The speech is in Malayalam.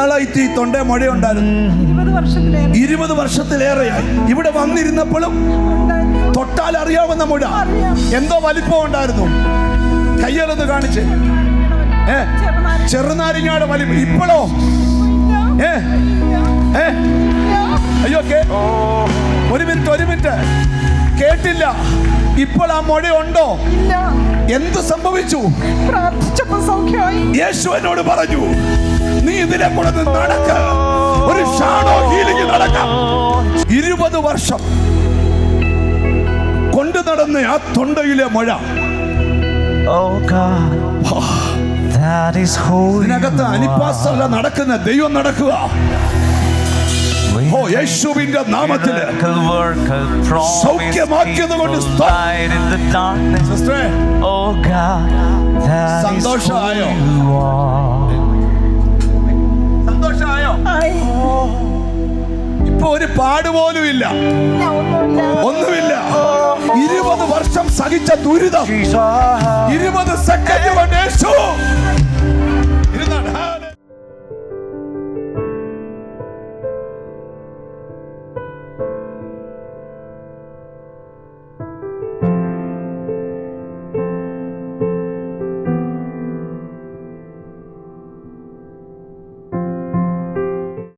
നാളായിട്ട് ഈ തൊണ്ടേ മുഴയുണ്ടായിരുന്നു? 20 വർഷത്തിലേറെയായി. ഇവിടെ വന്നിരുന്നപ്പോഴും തൊട്ടാൽ അറിയാവുന്ന മുഴ, എന്തോ വലിപ്പം ഉണ്ടായിരുന്നു. കയ്യിലൊന്ന് കാണിച്ച്, ചെറുനാരിങ്ങയുടെ വലിപ്പം. ഇപ്പോഴോ അയ്യോ, ഒരു മിനിറ്റ് കേട്ടില്ല. ഇപ്പോൾ ആ മുഴ ഉണ്ടോ? എന്ത് സംഭവിച്ചു? യേശു എന്നോട് പറഞ്ഞു, നീ ഇതിലെ കൂടെ നടക്ക, ഒരു ഷാഡോ ഹീലിംഗ് നടക്കാം. 20 വർഷം കൊണ്ടു നടന്ന ആ തൊണ്ടയിലെ മുഴ ഇതിനകത്ത് അനിപ്പാസല്ല നടക്കുന്ന, ദൈവം നടക്കുക. യേശുവിന്റെ നാമത്തിൽ സൗഖ്യമാക്കിയത് കൊണ്ട് സന്തോഷമായോ? ഇപ്പൊ ഒരു പാടുപോലും ഇല്ല, ഒന്നുമില്ല. 20 വർഷം സഹിച്ച ദുരിതം 20 സെക്കൻഡ് കൊണ്ട് യേശു